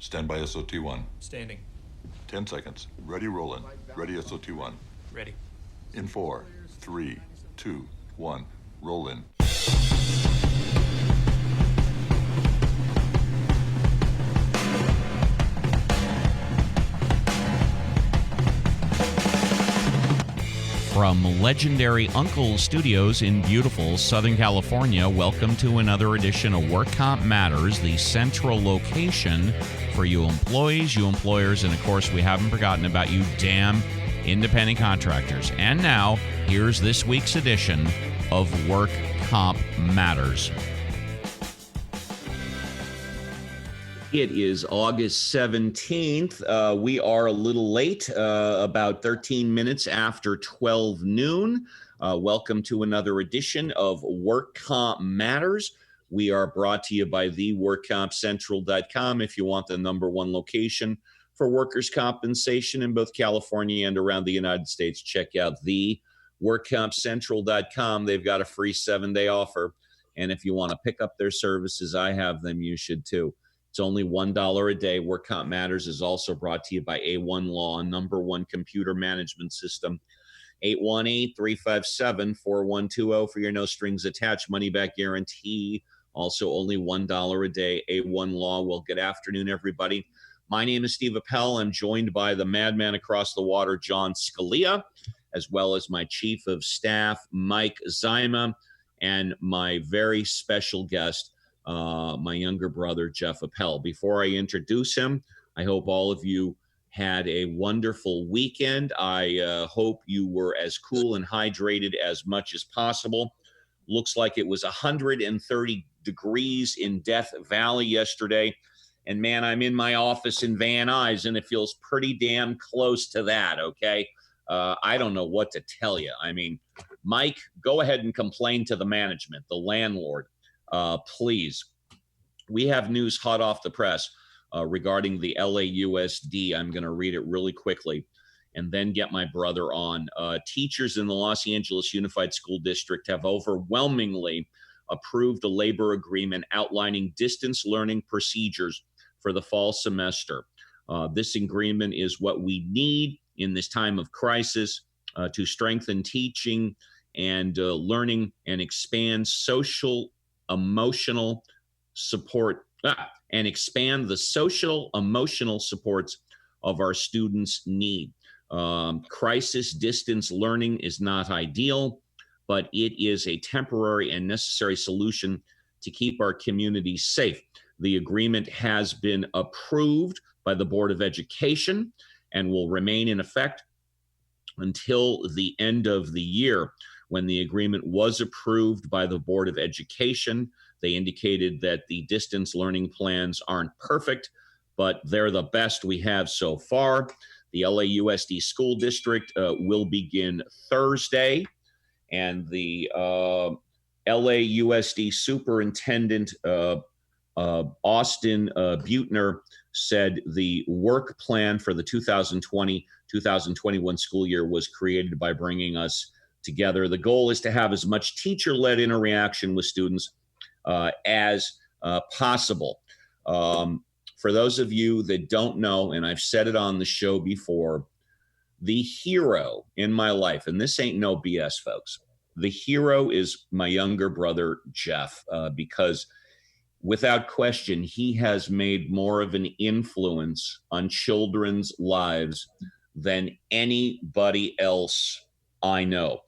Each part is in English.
Stand by SOT1. Standing. 10 seconds. Ready, rollin'. Ready, SOT1. Ready. In 4, 3, 2, 1. Roll in. From legendary Uncle Studios in beautiful Southern California, welcome to another edition of Work Comp Matters, the central location for you employees, you employers, and of course, we haven't forgotten about you damn independent contractors. And now, here's this week's edition of Work Comp Matters. It is August 17th. We are a little late, about 13 minutes after 12 noon. Welcome to another edition of Work Comp Matters. We are brought to you by the workcompcentral.com. If you want the number one location for workers' compensation in both California and around the United States, check out the workcompcentral.com. They've got a free 7-day offer. And if you want to pick up their services, I have them. You should too. It's only $1 a day. Work Comp Matters is also brought to you by A1 Law, number one computer management system. 818-357-4120 for your no strings attached money back guarantee. Also only $1 a day. A1 Law. Well, good afternoon, everybody. My name is Steve Appell. I'm joined by the madman across the water, John Scalia, as well as my chief of staff, Mike Zyma, and my very special guest, my younger brother, Jeff Appell. Before I introduce him, I hope all of you had a wonderful weekend. I hope you were as cool and hydrated as much as possible. Looks like it was 130 degrees in Death Valley yesterday. And man, I'm in my office in Van Nuys, and it feels pretty damn close to that, okay? I don't know what to tell you. I mean, Mike, go ahead and complain to the management, the landlord. Please. We have news hot off the press regarding the LAUSD. I'm going to read it really quickly and then get my brother on. Teachers in the Los Angeles Unified School District have overwhelmingly approved a labor agreement outlining distance learning procedures for the fall semester. This agreement is what we need in this time of crisis to strengthen teaching and learning and expand social emotional support and expand the social emotional supports of our students' need. Crisis distance learning is not ideal, but it is a temporary and necessary solution to keep our communities safe. The agreement has been approved by the Board of Education and will remain in effect until the end of the year. When the agreement was approved by the Board of Education, they indicated that the distance learning plans aren't perfect, but they're the best we have so far. The LAUSD School District will begin Thursday, and the LAUSD Superintendent Austin Butner said the work plan for the 2020-2021 school year was created by bringing us together. The goal is to have as much teacher-led interaction with students as possible. For those of you that don't know, and I've said it on the show before, the hero in my life, and this ain't no BS, folks, the hero is my younger brother, Jeff, because without question, he has made more of an influence on children's lives than anybody else I know.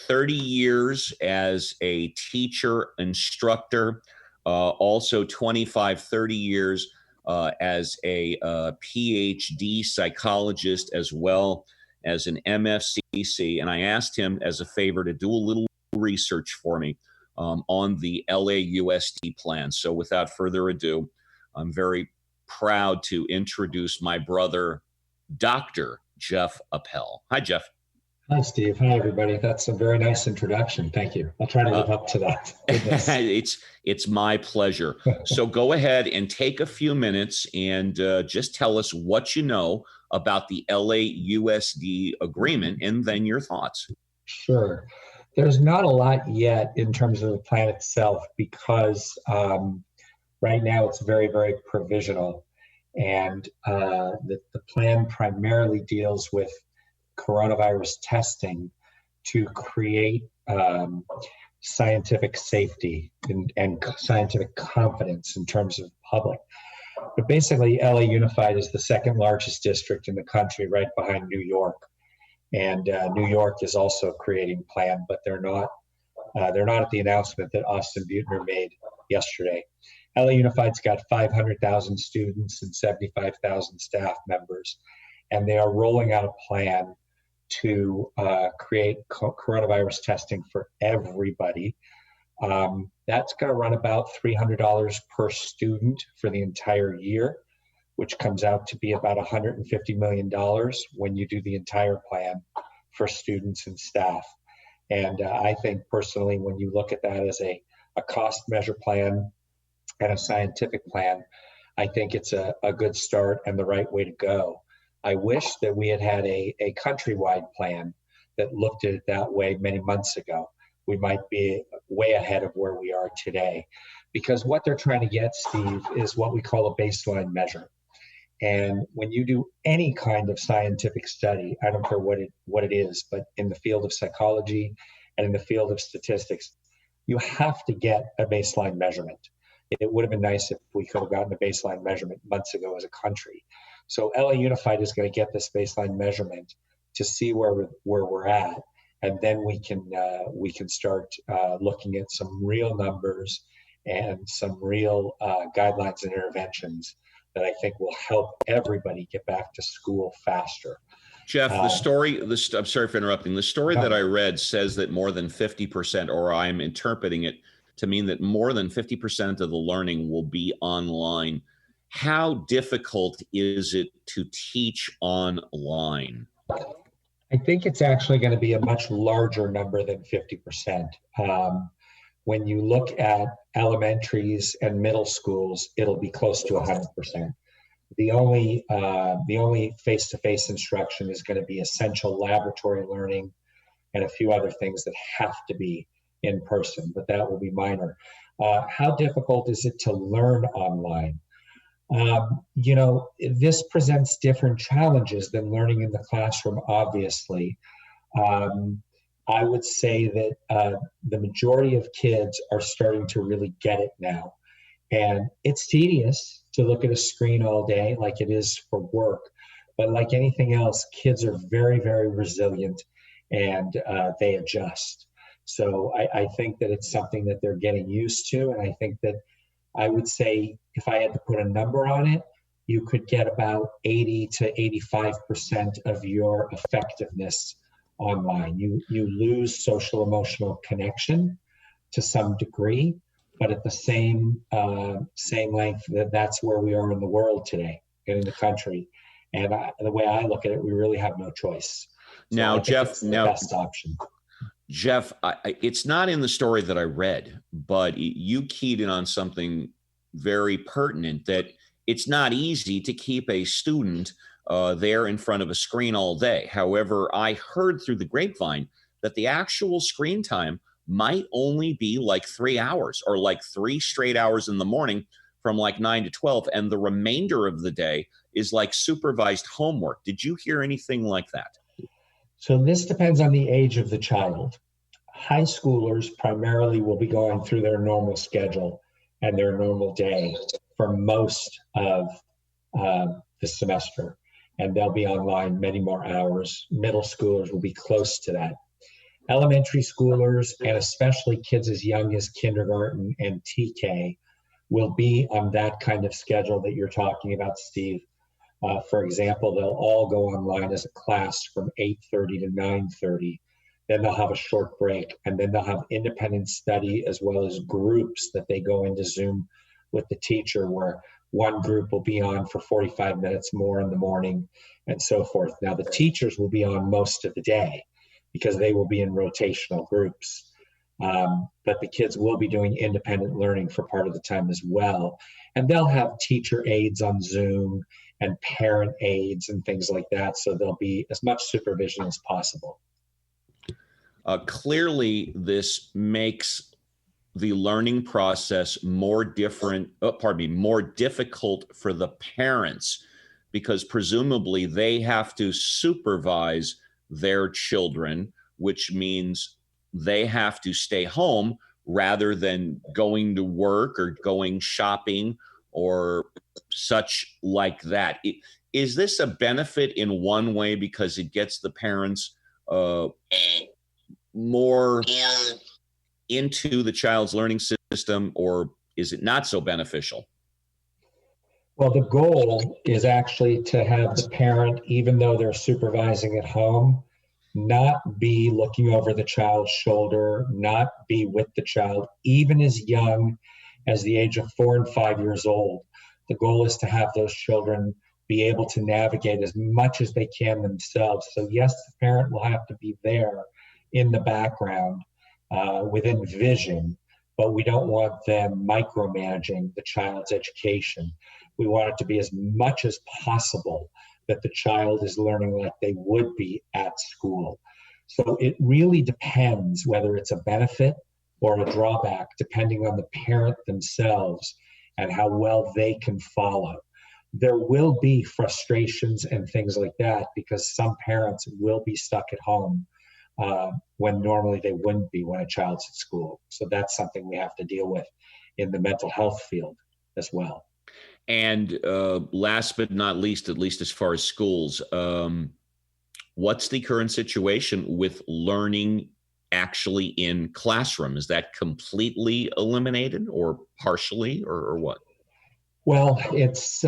30 years as a teacher, instructor, also 25, 30 years as a PhD psychologist, as well as an MFCC. And I asked him as a favor to do a little research for me on the LAUSD plan. So without further ado, I'm very proud to introduce my brother, Dr. Jeff Appell. Hi, Jeff. Hi, Steve. Hi, everybody. That's a very nice introduction. Thank you. I'll try to live up to that. It's my pleasure. So go ahead and take a few minutes and just tell us what you know about the LAUSD agreement and then your thoughts. Sure. There's not a lot yet in terms of the plan itself because right now it's very, very provisional. And the plan primarily deals with coronavirus testing to create scientific safety and scientific confidence in terms of public. But basically, LA Unified is the second largest district in the country, right behind New York. And New York is also creating a plan, but they're not at the announcement that Austin Butner made yesterday. LA Unified's got 500,000 students and 75,000 staff members, and they are rolling out a plan to create coronavirus testing for everybody. That's going to run about $300 per student for the entire year, which comes out to be about $150 million when you do the entire plan for students and staff. And I think personally, when you look at that as a cost measure plan and a scientific plan, I think it's a good start and the right way to go. I wish that we had had a countrywide plan that looked at it that way many months ago. We might be way ahead of where we are today, because what they're trying to get, Steve, is what we call a baseline measure. And when you do any kind of scientific study, I don't care what it is, but in the field of psychology and in the field of statistics, you have to get a baseline measurement. It would have been nice if we could have gotten a baseline measurement months ago as a country. So LA Unified is going to get this baseline measurement to see where we're at, and then we can start looking at some real numbers and some real guidelines and interventions that I think will help everybody get back to school faster. Jeff, I'm sorry for interrupting. The story that I read says that more than 50%, or I'm interpreting it to mean that more than 50% of the learning will be online. How difficult is it to teach online? I think it's actually going to be a much larger number than 50%. When you look at elementaries and middle schools, it'll be close to 100%. The only face-to-face instruction is going to be essential laboratory learning and a few other things that have to be in person, but that will be minor. How difficult is it to learn online? This presents different challenges than learning in the classroom, obviously. I would say that the majority of kids are starting to really get it now. And it's tedious to look at a screen all day like it is for work. But like anything else, kids are very, very resilient, and they adjust. So I think that it's something that they're getting used to. And I think that I would say, if I had to put a number on it, you could get about 80 to 85% of your effectiveness online. You lose social emotional connection to some degree, but at the same length, that's where we are in the world today and in the country. And the way I look at it, we really have no choice. So now, Jeff, it's the best option. Jeff, it's not in the story that I read, but you keyed in on something very pertinent, that it's not easy to keep a student there in front of a screen all day. However, I heard through the grapevine that the actual screen time might only be like 3 hours, or like 3 straight hours in the morning from like 9 to 12. And the remainder of the day is like supervised homework. Did you hear anything like that? So this depends on the age of the child. High schoolers primarily will be going through their normal schedule and their normal day for most of the semester, and they'll be online many more hours. Middle schoolers will be close to that. Elementary schoolers, and especially kids as young as kindergarten and TK, will be on that kind of schedule that you're talking about, Steve. For example, they'll all go online as a class from 8:30 to 9:30. Then they'll have a short break, and then they'll have independent study as well as groups that they go into Zoom with the teacher, where one group will be on for 45 minutes more in the morning and so forth. Now, the teachers will be on most of the day because they will be in rotational groups. But the kids will be doing independent learning for part of the time as well. And they'll have teacher aides on Zoom and parent aides and things like that. So there'll be as much supervision as possible. Clearly, this makes the learning process more difficult for the parents, because presumably they have to supervise their children, which means they have to stay home rather than going to work or going shopping or such like that. Is this a benefit in one way because it gets the parents more into the child's learning system, or is it not so beneficial? Well, the goal is actually to have the parent, even though they're supervising at home, not be looking over the child's shoulder, not be with the child, even as young as the age of 4 and 5 years old. The goal is to have those children be able to navigate as much as they can themselves. So yes, the parent will have to be there in the background within vision, but we don't want them micromanaging the child's education. We want it to be as much as possible that the child is learning like they would be at school. So it really depends whether it's a benefit or a drawback, depending on the parent themselves and how well they can follow. There will be frustrations and things like that because some parents will be stuck at home when normally they wouldn't be when a child's at school. So that's something we have to deal with in the mental health field as well. And last but not least, at least as far as schools, what's the current situation with learning actually in classroom? Is that completely eliminated or partially or what? Well, it's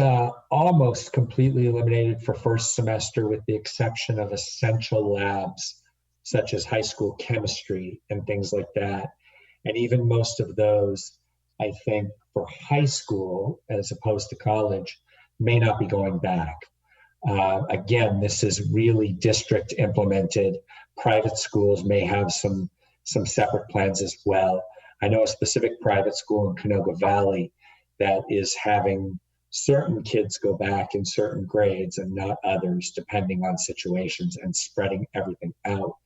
almost completely eliminated for first semester with the exception of essential labs such as high school chemistry and things like that. And even most of those, I think, for high school as opposed to college, may not be going back. Again, this is really district implemented. Private schools may have some separate plans as well. I know a specific private school in Canoga Valley that is having certain kids go back in certain grades and not others, depending on situations, and spreading everything out.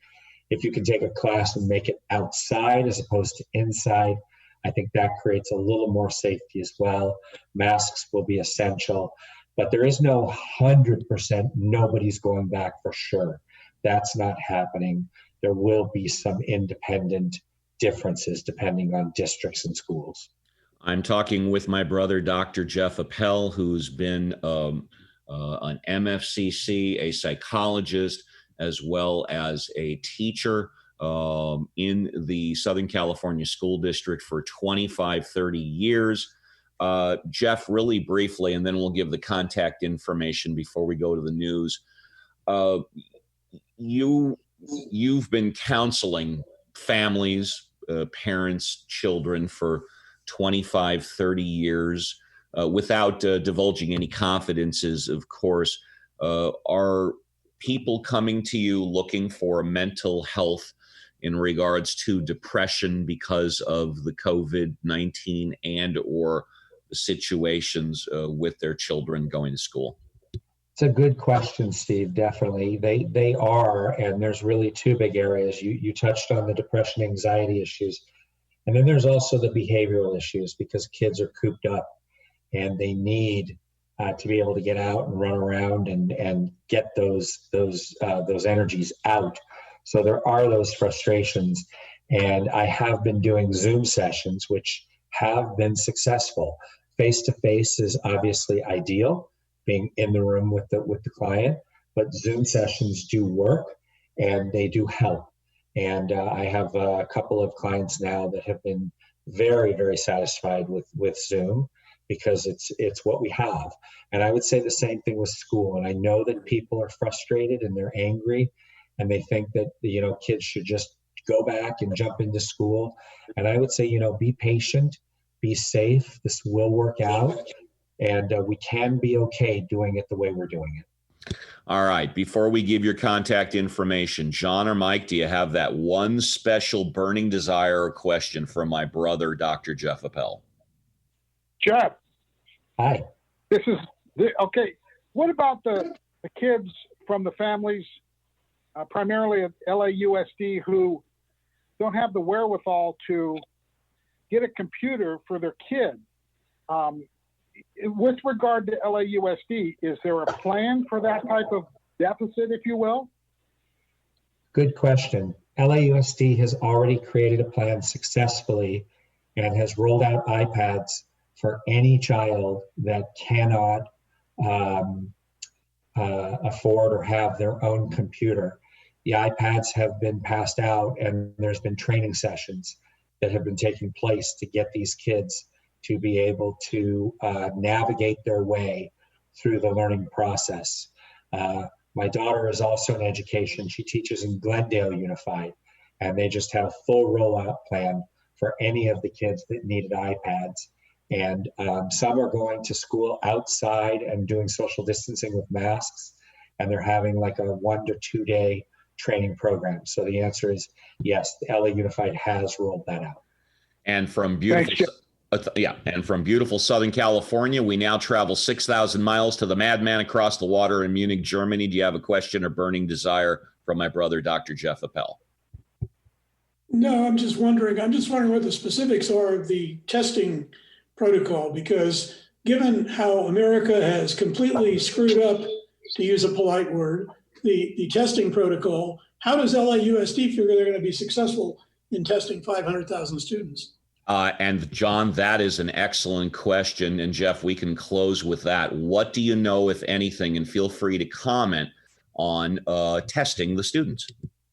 If you can take a class and make it outside as opposed to inside, I think that creates a little more safety as well. Masks will be essential, but there is no 100% nobody's going back for sure. That's not happening. There will be some independent differences depending on districts and schools. I'm talking with my brother, Dr. Jeff Appell, who's been an MFCC, a psychologist, as well as a teacher in the Southern California School District for 25, 30 years. Jeff, really briefly, and then we'll give the contact information before we go to the news. You've been counseling families, parents, children for 25, 30 years without divulging any confidences, of course. Are people coming to you looking for mental health in regards to depression because of the COVID-19 and or situations with their children going to school? It's a good question, Steve. Definitely. They are, and there's really two big areas. You touched on the depression, anxiety issues. And then there's also the behavioral issues because kids are cooped up and they need to be able to get out and run around and get those energies out. So there are those frustrations. And I have been doing Zoom sessions, which have been successful. Face-to-face is obviously ideal, being in the room with the client, but Zoom sessions do work and they do help. And I have a couple of clients now that have been very, very satisfied with Zoom because it's what we have. And I would say the same thing with school. And I know that people are frustrated and they're angry and they think that, kids should just go back and jump into school. And I would say, be patient, be safe. This will work out. And we can be okay doing it the way we're doing it. All right. Before we give your contact information, John or Mike, do you have that one special burning desire or question from my brother, Dr. Jeff Appell? Jeff. Hi. Okay. What about the kids from the families, primarily at LAUSD, who don't have the wherewithal to get a computer for their kid. With regard to LAUSD, is there a plan for that type of deficit, if you will? Good question. LAUSD has already created a plan successfully and has rolled out iPads for any child that cannot afford or have their own computer. The iPads have been passed out, and there's been training sessions that have been taking place to get these kids to be able to navigate their way through the learning process. My daughter is also in education. She teaches in Glendale Unified, and they just had a full rollout plan for any of the kids that needed iPads. And some are going to school outside and doing social distancing with masks, and they're having like a 1 to 2 day training program. So the answer is yes, the LA Unified has rolled that out. And from beautiful Southern California, we now travel 6,000 miles to the madman across the water in Munich, Germany. Do you have a question or burning desire from my brother, Dr. Jeff Appell? No, I'm just wondering what the specifics are of the testing protocol, because given how America has completely screwed up, to use a polite word, the testing protocol, how does LAUSD figure they're going to be successful in testing 500,000 students? And John, that is an excellent question. And Jeff, we can close with that. What do you know, if anything, and feel free to comment on testing the students?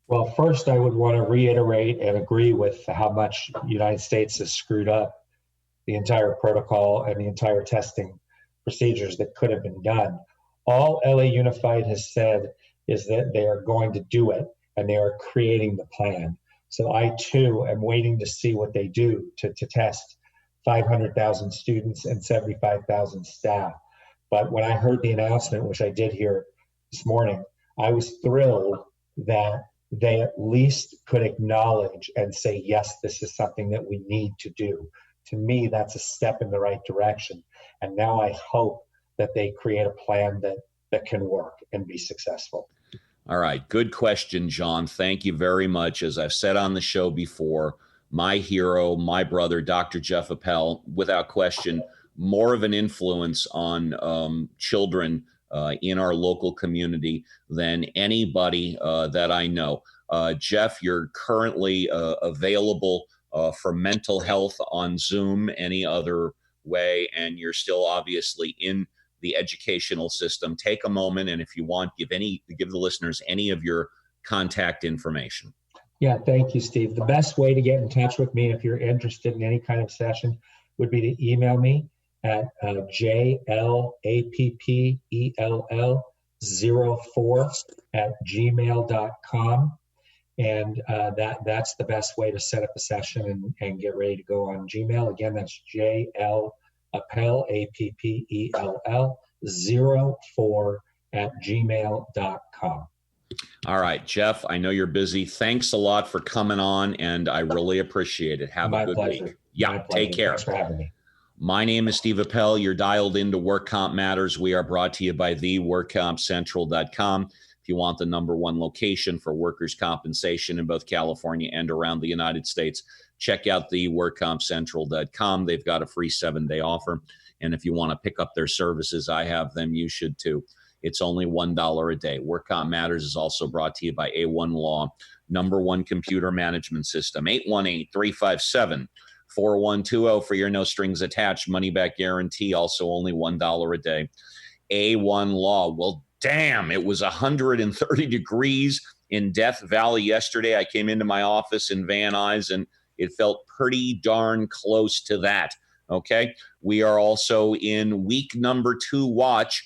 Well, first, I would want to reiterate and agree with how much the United States has screwed up the entire protocol and the entire testing procedures that could have been done. All LA Unified has said is that they are going to do it, and they are creating the plan. So I, too, am waiting to see what they do to test 500,000 students and 75,000 staff. But when I heard the announcement, which I did hear this morning, I was thrilled that they at least could acknowledge and say, yes, this is something that we need to do. To me, that's a step in the right direction. And now I hope that they create a plan that can work and be successful. All right. Good question, John. Thank you very much. As I've said on the show before, my hero, my brother, Dr. Jeff Appell, without question, more of an influence on children in our local community than anybody that I know. Jeff, you're currently available for mental health on Zoom, any other way, and you're still obviously in the educational system. Take a moment, and if you want, give the listeners any of your contact information. Yeah, thank you, Steve. The best way to get in touch with me if you're interested in any kind of session would be to email me at JLAPPELL04@gmail.com. And that's the best way to set up a session and get ready to go on Gmail. Again, that's JLAPPELL, APPELL04@gmail.com. All right, Jeff, I know you're busy. Thanks a lot for coming on, and I really appreciate it. Have a good week. Yeah, take care. Thanks for having me. My name is Steve Appell. You're dialed into Work Comp Matters. We are brought to you by the workcompcentral.com. If you want the #1 location for workers' compensation in both California and around the United States, check out the workcompcentral.com. They've got a free 7-day offer. And if you want to pick up their services, I have them. You should too. It's only $1 a day. Work Comp Matters is also brought to you by A1 Law, #1 computer management system, 818-357-4120 for your no strings attached money back guarantee, also only $1 a day. A1 Law. Well, damn, it was 130 degrees in Death Valley yesterday. I came into my office in Van Nuys, and it felt pretty darn close to that. Okay. We are also in week #2 watch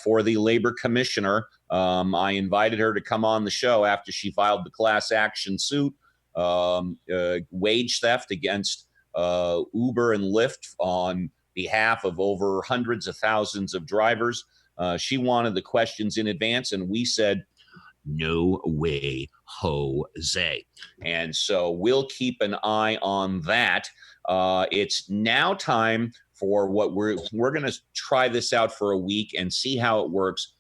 for the labor commissioner. I invited her to come on the show after she filed the class action suit, wage theft against Uber and Lyft on behalf of over hundreds of thousands of drivers. She wanted the questions in advance, and we said, no way, Jose. And so we'll keep an eye on that. It's now time for what we're going to try this out for a week and see how it works.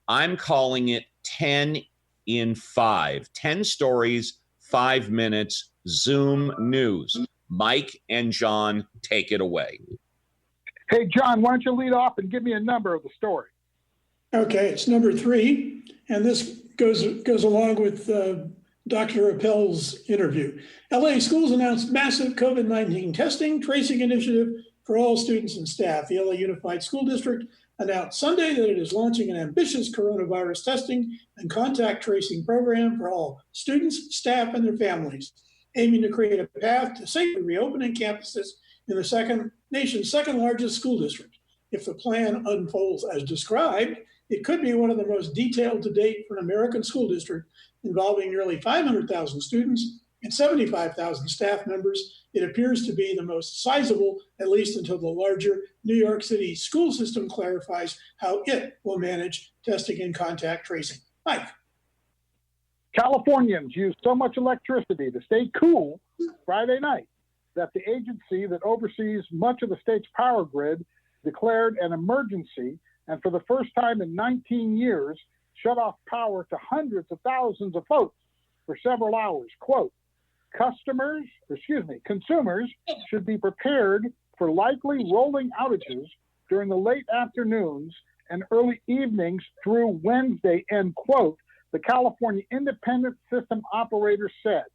I'm calling it 10 in 5, 10 stories, 5 minutes, Zoom news. Mike and John, take it away. Hey, John, why don't you lead off and give me a number of the story? Okay, it's number 3, and this goes along with Dr. Appell's interview. LA schools announced massive COVID-19 testing tracing initiative for all students and staff. The LA Unified School District announced Sunday that it is launching an ambitious coronavirus testing and contact tracing program for all students, staff, and their families, aiming to create a path to safely reopening campuses in the nation's second largest school district. If the plan unfolds as described, it could be one of the most detailed to date for an American school district involving nearly 500,000 students and 75,000 staff members. It appears to be the most sizable, at least until the larger New York City school system clarifies how it will manage testing and contact tracing. Mike. Californians use so much electricity to stay cool Friday night that the agency that oversees much of the state's power grid declared an emergency, and for the first time in 19 years, shut off power to hundreds of thousands of folks for several hours. Quote, consumers should be prepared for likely rolling outages during the late afternoons and early evenings through Wednesday, end quote, the California Independent System Operator said.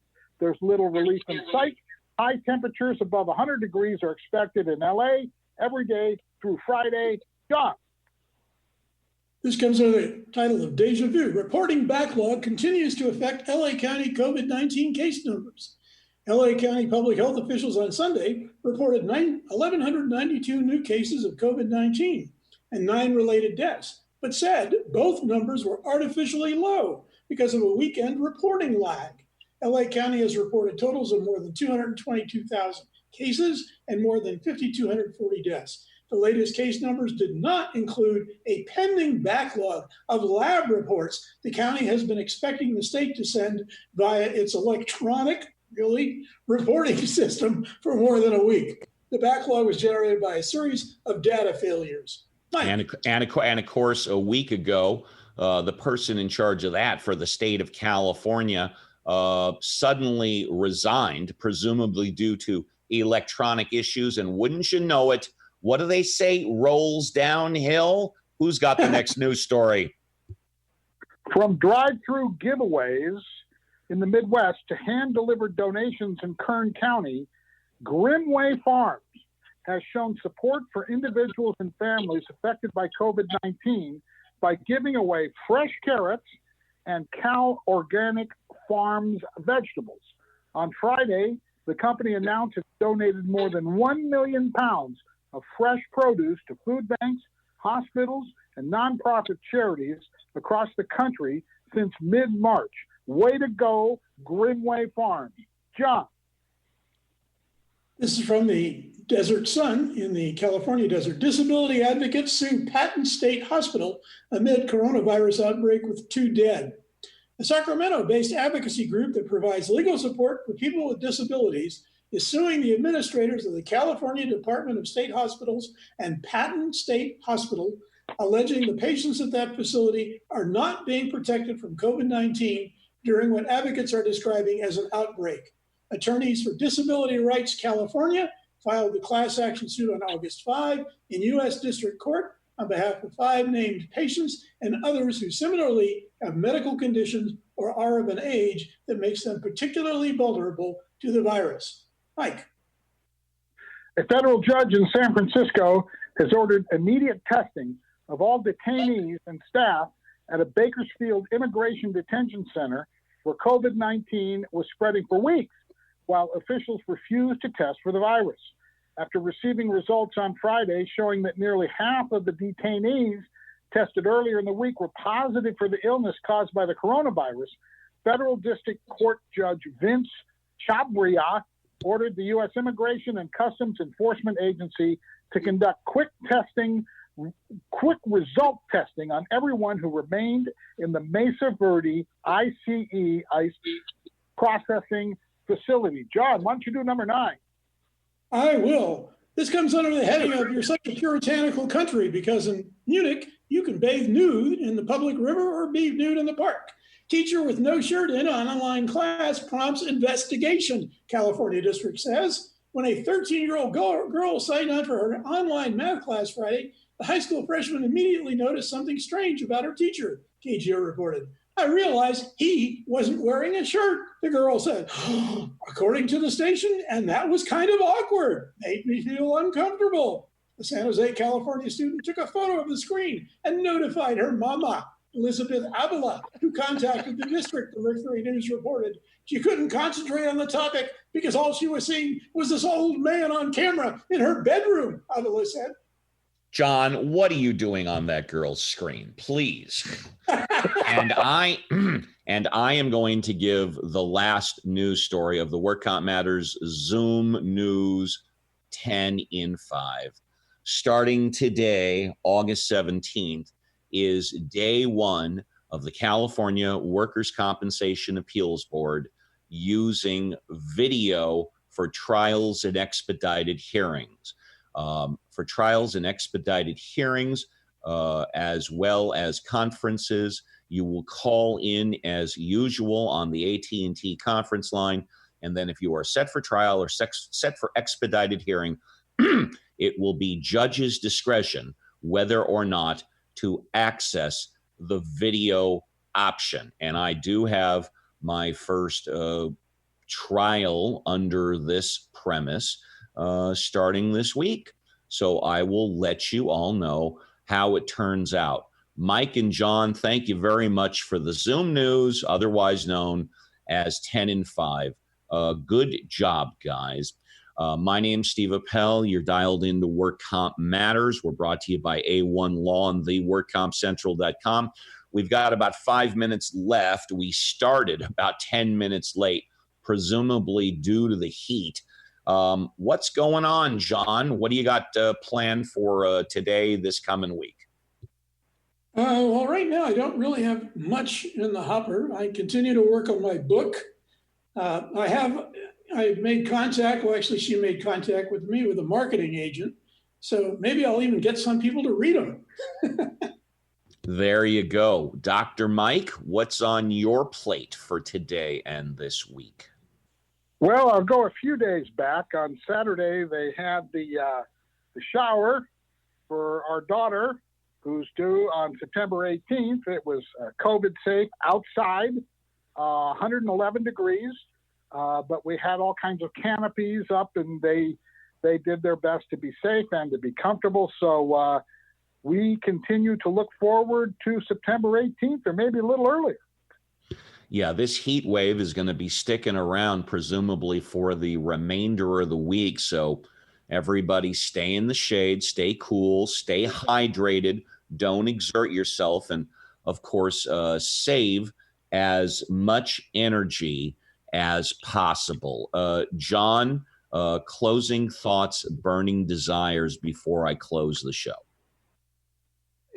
There's little relief in sight. High temperatures above 100 degrees are expected in LA every day through Friday. John. This comes under the title of Deja Vu. Reporting backlog continues to affect LA County COVID-19 case numbers. LA County public health officials on Sunday reported 1,192 new cases of COVID-19 and 9 related deaths, but said both numbers were artificially low because of a weekend reporting lag. LA County has reported totals of more than 222,000 cases and more than 5,240 deaths. The latest case numbers did not include a pending backlog of lab reports the county has been expecting the state to send via its electronic, reporting system for more than a week. The backlog was generated by a series of data failures. Mike. And of course, a week ago, the person in charge of that for the state of California suddenly resigned, presumably due to electronic issues. And wouldn't you know it, what do they say? Rolls downhill? Who's got the next news story? From drive-through giveaways in the Midwest to hand-delivered donations in Kern County, Grimway Farms has shown support for individuals and families affected by COVID-19 by giving away fresh carrots and Cal Organic Farms vegetables. On Friday, the company announced it donated more than 1 million pounds of fresh produce to food banks, hospitals, and nonprofit charities across the country since mid-March. Way to go, Grimway Farms. John. This is from the Desert Sun in the California desert. Disability advocates sue Patton State Hospital amid coronavirus outbreak with 2 dead. A Sacramento-based advocacy group that provides legal support for people with disabilities is suing the administrators of the California Department of State Hospitals and Patton State Hospital, alleging the patients at that facility are not being protected from COVID-19 during what advocates are describing as an outbreak. Attorneys for Disability Rights California filed the class action suit on August 5 in U.S. District Court on behalf of 5 named patients and others who similarly have medical conditions or are of an age that makes them particularly vulnerable to the virus. Mike. A federal judge in San Francisco has ordered immediate testing of all detainees and staff at a Bakersfield Immigration Detention Center where COVID-19 was spreading for weeks, while officials refused to test for the virus. After receiving results on Friday showing that nearly half of the detainees tested earlier in the week were positive for the illness caused by the coronavirus, Federal District Court Judge Vince Chabria ordered the U.S. Immigration and Customs Enforcement Agency to conduct quick result testing on everyone who remained in the Mesa Verde ICE processing facility. John, why don't you do number 9? I will. This comes under the heading of you're such a puritanical country because in Munich, you can bathe nude in the public river or be nude in the park. Teacher with no shirt in on online class prompts investigation, California district says. when a 13-year-old girl signed on for her online math class Friday, the high school freshman immediately noticed something strange about her teacher, KGO reported. I realized he wasn't wearing a shirt, the girl said. According to the station, and that was kind of awkward. Made me feel uncomfortable. The San Jose, California student took a photo of the screen and notified her mama, Elizabeth Avila, who contacted the district, the Mercury News reported. She couldn't concentrate on the topic because all she was seeing was this old man on camera in her bedroom, Avila said. John, what are you doing on that girl's screen? Please. and I am going to give the last news story of the Work Comp Matters Zoom News 10 in 5. Starting today, August 17th, is day one of the California Workers' Compensation Appeals Board using video for trials and expedited hearings. For trials and expedited hearings, as well as conferences, you will call in as usual on the AT&T conference line. And then if you are set for trial or set for expedited hearing, it will be judge's discretion whether or not to access the video option. And I do have my first trial under this premise starting this week. So I will let you all know how it turns out. Mike and John, thank you very much for the Zoom news, otherwise known as 10 in 5. Good job, guys. My name's Steve Appell. You're dialed into Work Comp Matters. We're brought to you by A1 Law and the workcompcentral.com. We've got about 5 minutes left. We started about 10 minutes late, presumably due to the heat. What's going on, John? What do you got planned for today, this coming week? Well, right now, I don't really have much in the hopper. I continue to work on my book. I made contact. Well, actually, she made contact with me with a marketing agent. So maybe I'll even get some people to read them. There you go. Dr. Mike, what's on your plate for today and this week? Well, I'll go a few days back. On Saturday, they had the shower for our daughter, who's due on September 18th. It was COVID safe outside, 111 degrees, but we had all kinds of canopies up, and they did their best to be safe and to be comfortable. So we continue to look forward to September 18th, or maybe a little earlier. Yeah, this heat wave is going to be sticking around presumably for the remainder of the week. So everybody stay in the shade, stay cool, stay hydrated, don't exert yourself, and of course, save as much energy as possible. John, closing thoughts, burning desires before I close the show.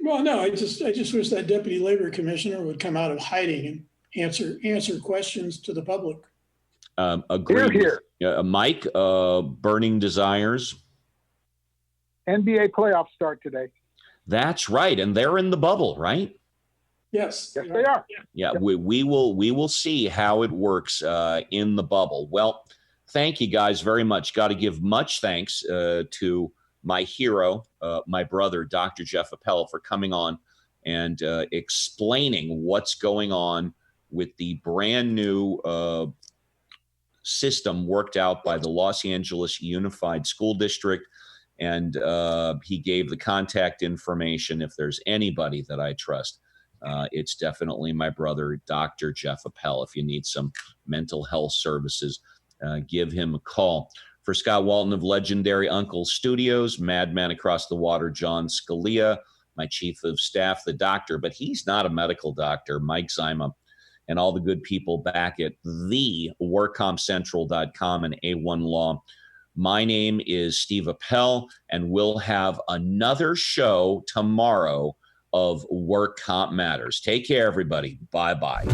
Well, no, I just wish that Deputy Labor Commissioner would come out of hiding and answer questions to the public. Agreed. Here. Mike, burning desires. NBA playoffs start today. That's right, and they're in the bubble, right? Yes, they are. Yeah, we will see how it works in the bubble. Well, thank you guys very much. Got to give much thanks to my hero, my brother, Dr. Jeff Appell, for coming on and explaining what's going on with the brand new system worked out by the Los Angeles Unified School District. And he gave the contact information. If there's anybody that I trust, it's definitely my brother, Dr. Jeff Appell. If you need some mental health services, give him a call. For Scott Walton of Legendary Uncle Studios, Madman Across the Water, John Scalia, my chief of staff, the doctor, but he's not a medical doctor, Mike Zyma, and all the good people back at the workcompcentral.com and A1 Law. My name is Steve Appell, and we'll have another show tomorrow of Work Comp Matters. Take care, everybody. Bye-bye.